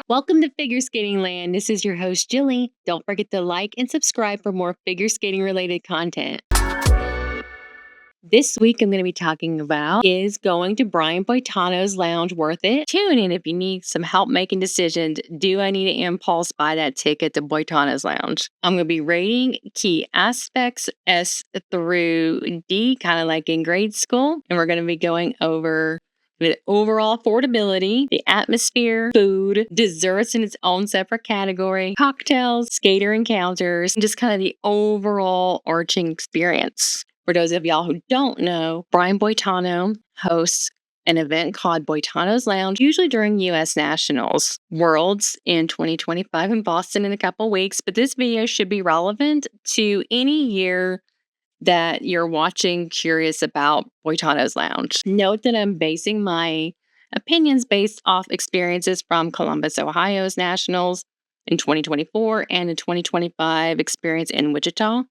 Welcome to Figure Skating Land. This is your host, Jilly. Don't forget to like and subscribe for more figure skating related content. This week, I'm going to be talking about, is going to Brian Boitano's lounge worth it? Tune in if you need some help making decisions. Do I need to impulse buy that ticket to Boitano's lounge? I'm going to be rating key aspects S through D, kind of like in grade school. And we're going to be going over the overall affordability, the atmosphere, food, desserts in its own separate category, cocktails, skater encounters, and just kind of the overall arching experience. For those of y'all who don't know, Brian Boitano hosts an event called Boitano's Lounge, usually during U.S. Nationals Worlds in 2025 in Boston in a couple weeks. But this video should be relevant to any year that you're watching curious about Boitano's Lounge. Note that I'm basing my opinions based off experiences from Columbus, Ohio's Nationals in 2024 and the 2025 experience in Wichita.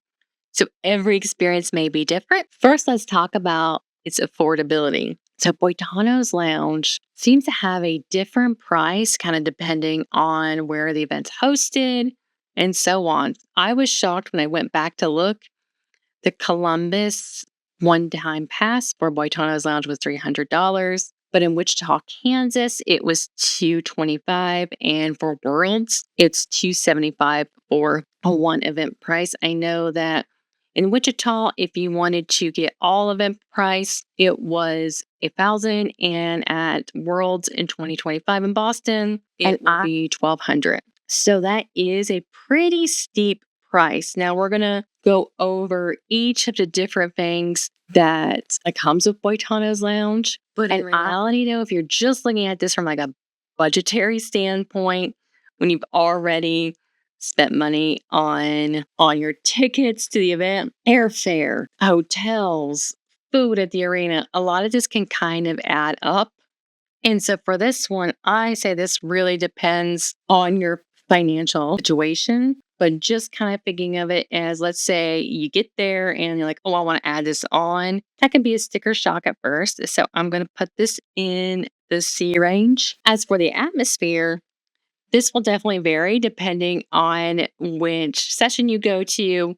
So every experience may be different. First, let's talk about its affordability. So Boitano's Lounge seems to have a different price, kind of depending on where the event's hosted and so on. I was shocked when I went back to look. The Columbus one-time pass for Boitano's Lounge was $300, but in Wichita, Kansas, it was $225, and for Worlds, it's $275 for a one event price. I know that in Wichita, if you wanted to get all event price, it was $1,000, and at Worlds in 2025 in Boston, it would be $1,200. So that is a pretty steep price. Now we're gonna go over each of the different things that comes with Boitano's Lounge. But in reality, though, if you're just looking at this from like a budgetary standpoint, when you've already spent money on your tickets to the event, airfare, hotels, food at the arena, a lot of this can kind of add up. And so for this one, I say this really depends on your financial situation, but just kind of thinking of it as, let's say you get there and you're like, oh, I want to add this on. That can be a sticker shock at first. So I'm going to put this in the C range. As for the atmosphere, this will definitely vary depending on which session you go to,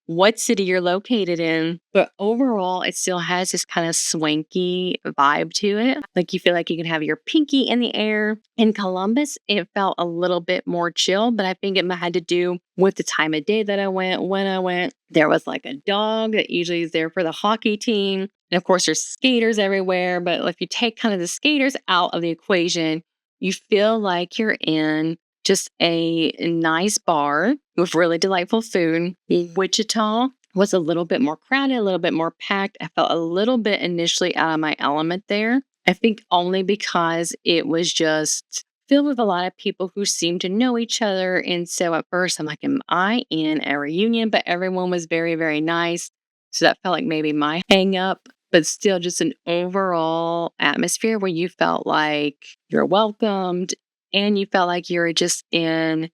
what city you're located in. But overall, it still has this kind of swanky vibe to it. Like you feel like you can have your pinky in the air. In Columbus, it felt a little bit more chill, but I think it had to do with the time of day that I went. When I went, there was like a dog that usually is there for the hockey team. And of course, there's skaters everywhere. But if you take kind of the skaters out of the equation, you feel like you're in just a nice bar with really delightful food. Wichita was a little bit more crowded, a little bit more packed. I felt a little bit initially out of my element there. I think only because it was just filled with a lot of people who seemed to know each other. And so at first I'm like, am I in a reunion? But everyone was very, very nice. So that felt like maybe my hang up, but still just an overall atmosphere where you felt like you're welcomed and you felt like you're just in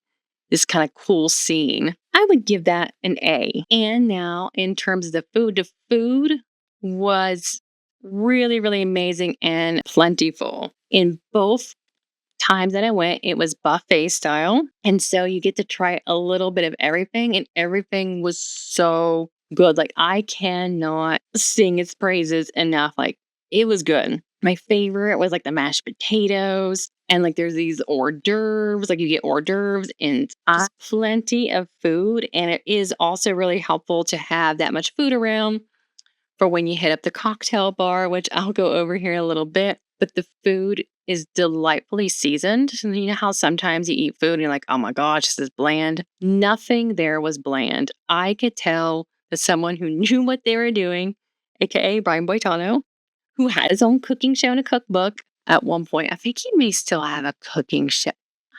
this kind of cool scene. I would give that an A. And now in terms of the food was really, really amazing and plentiful. In both times that I went, it was buffet style. And so you get to try a little bit of everything, and everything was so good. Like I cannot sing its praises enough. Like it was good. My favorite was like the mashed potatoes, and like there's these hors d'oeuvres, like you get hors d'oeuvres and plenty of food. And it is also really helpful to have that much food around for when you hit up the cocktail bar, which I'll go over here in a little bit. But the food is delightfully seasoned. You know how sometimes you eat food and you're like, oh my gosh, this is bland. Nothing there was bland. I could tell that someone who knew what they were doing, aka Brian Boitano, who had his own cooking show and a cookbook at one point. I think he may still have a cooking show.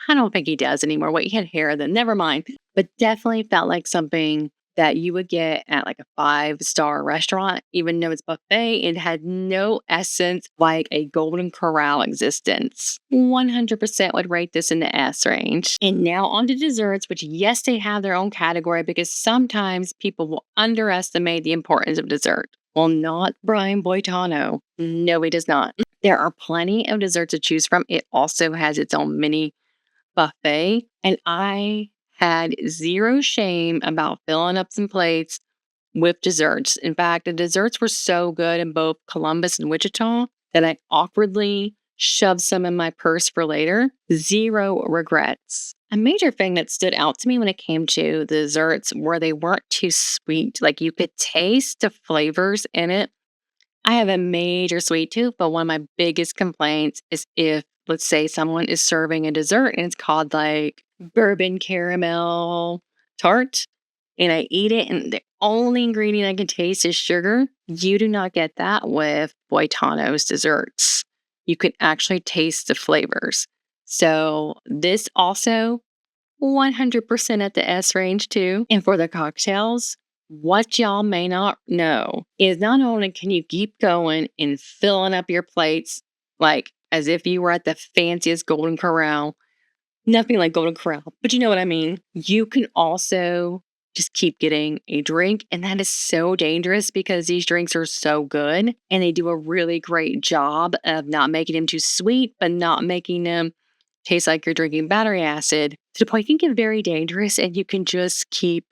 I don't think he does anymore. Wait, he had hair then. Never mind. But definitely felt like something that you would get at like a 5-star restaurant. Even though it's buffet, it had no essence like a Golden Corral existence. 100% would rate this in the S range. And now on to desserts, which yes, they have their own category because sometimes people will underestimate the importance of dessert. Well, not Brian Boitano. No, he does not. There are plenty of desserts to choose from. It also has its own mini buffet, and I had zero shame about filling up some plates with desserts. In fact, the desserts were so good in both Columbus and Wichita that I awkwardly shoved some in my purse for later. Zero regrets. A major thing that stood out to me when it came to the desserts were they weren't too sweet. Like you could taste the flavors in it. I have a major sweet tooth, but one of my biggest complaints is if, let's say, someone is serving a dessert and it's called like bourbon caramel tart, and I eat it, and the only ingredient I can taste is sugar. You do not get that with Boitano's desserts. You can actually taste the flavors. So this also 100% at the S range too. And for the cocktails, what y'all may not know is not only can you keep going and filling up your plates like as if you were at the fanciest Golden Corral, nothing like Golden Corral, but you know what I mean. You can also just keep getting a drink. And that is so dangerous because these drinks are so good and they do a really great job of not making them too sweet, but not making them taste like you're drinking battery acid to the point it can get very dangerous and you can just keep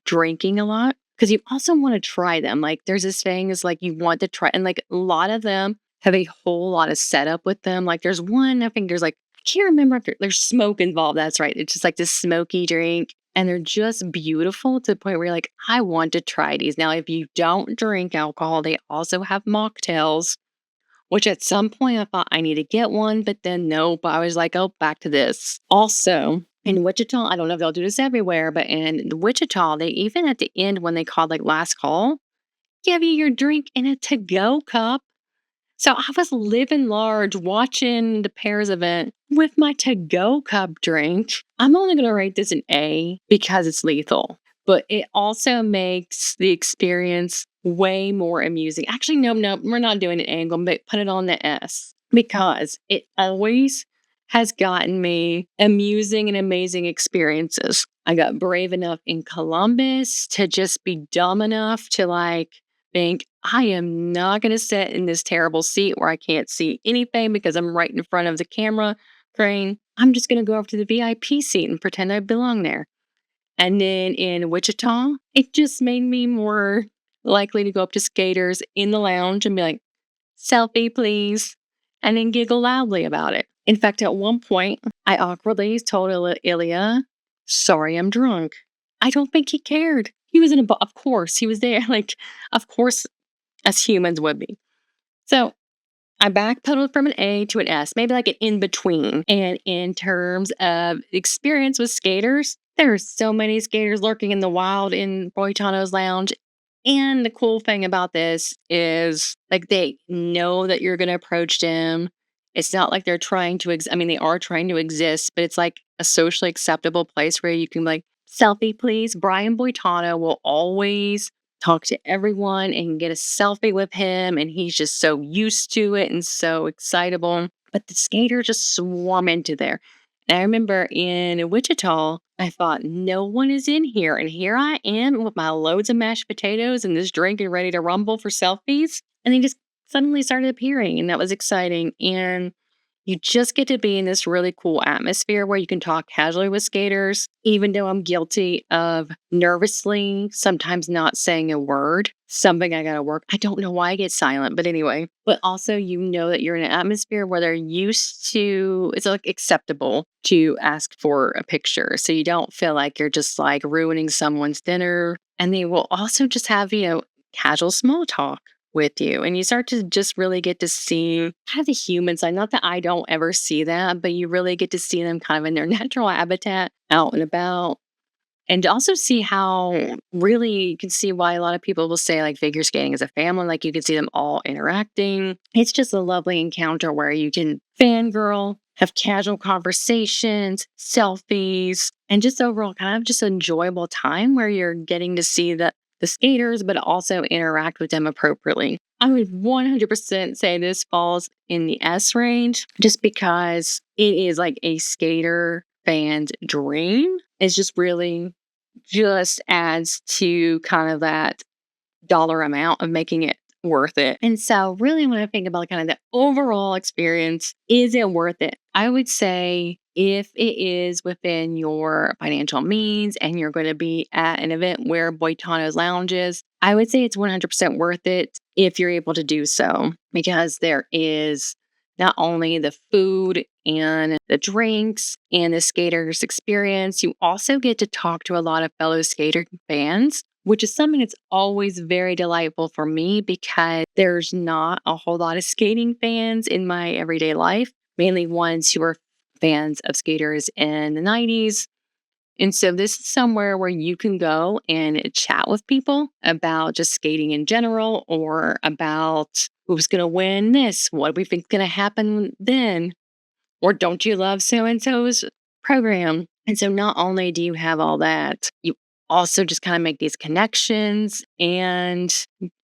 drinking a lot because you also want to try them. Like there's this thing is like you want to try, and like a lot of them have a whole lot of setup with them. Like there's one, I think there's like, I can't remember if there's smoke involved. That's right. It's just like this smoky drink. And they're just beautiful to the point where you're like, I want to try these. Now, if you don't drink alcohol, they also have mocktails, which at some point I thought I need to get one, but then nope. I was like, oh, back to this. Also, in Wichita, I don't know if they'll do this everywhere, but in Wichita, they even at the end when they called like last call, give you your drink in a to-go cup. So I was living large watching the Pairs event with my to-go cup drink. I'm only going to rate this an A because it's lethal, but it also makes the experience way more amusing. Actually, no, we're not doing an A. I'm going to put it on the S because it always has gotten me amusing and amazing experiences. I got brave enough in Columbus to just be dumb enough to like think I am not going to sit in this terrible seat where I can't see anything because I'm right in front of the camera crane. I'm just going to go over to the VIP seat and pretend I belong there. And then in Wichita, it just made me more likely to go up to skaters in the lounge and be like, selfie, please, and then giggle loudly about it. In fact, at one point, I awkwardly told Ilia, sorry, I'm drunk. I don't think he cared. He was of course, he was there. Like, of course, as humans would be. So I backpedaled from an A to an S, maybe like an in between. And in terms of experience with skaters, there are so many skaters lurking in the wild in Boitano's lounge. And the cool thing about this is like they know that you're going to approach them. It's not like they're trying to, I mean, they are trying to exist, but it's like a socially acceptable place where you can like, selfie, please. Brian Boitano will always talk to everyone and get a selfie with him. And he's just so used to it and so excitable. But the skaters just swarm into there. And I remember in Wichita, I thought, no one is in here. And here I am with my loads of mashed potatoes and this drink and ready to rumble for selfies. And they just suddenly started appearing. And that was exciting. And you just get to be in this really cool atmosphere where you can talk casually with skaters, even though I'm guilty of nervously sometimes not saying a word, something I got to work. I don't know why I get silent, but anyway. But also, you know that you're in an atmosphere where they're used to, it's like acceptable to ask for a picture. So you don't feel like you're just like ruining someone's dinner. And they will also just have, casual small talk with you. And you start to just really get to see kind of the human side. Not that I don't ever see that, but you really get to see them kind of in their natural habitat out and about. And to also see how really you can see why a lot of people will say like figure skating is a family. Like you can see them all interacting. It's just a lovely encounter where you can fangirl, have casual conversations, selfies, and just overall kind of just enjoyable time where you're getting to see the skaters, but also interact with them appropriately. I would 100% say this falls in the S range just because it is like a skater fan's dream. It's just really just adds to kind of that dollar amount of making it worth it. And so really when I think about kind of the overall experience, is it worth it? I would say if it is within your financial means and you're going to be at an event where Boitano's Lounge is, I would say it's 100% worth it if you're able to do so, because there is not only the food and the drinks and the skaters experience, you also get to talk to a lot of fellow skater fans, which is something that's always very delightful for me because there's not a whole lot of skating fans in my everyday life, mainly ones who are fans of skaters in the 90s. And so this is somewhere where you can go and chat with people about just skating in general or about who's going to win this, what do we think is going to happen then, or don't you love so and so's program? And so not only do you have all that, you also just kind of make these connections, and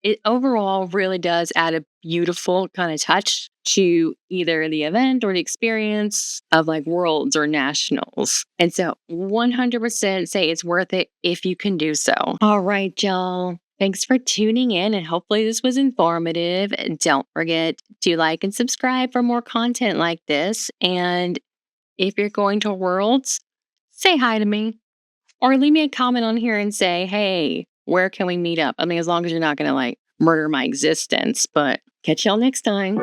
it overall really does add a beautiful kind of touch to either the event or the experience of like worlds or nationals. And so 100% say it's worth it if you can do so. All right, y'all. Thanks for tuning in, and hopefully this was informative. Don't forget to like and subscribe for more content like this. And if you're going to Worlds, say hi to me or leave me a comment on here and say, hey, where can we meet up? I mean, as long as you're not going to like murder my existence, but catch y'all next time.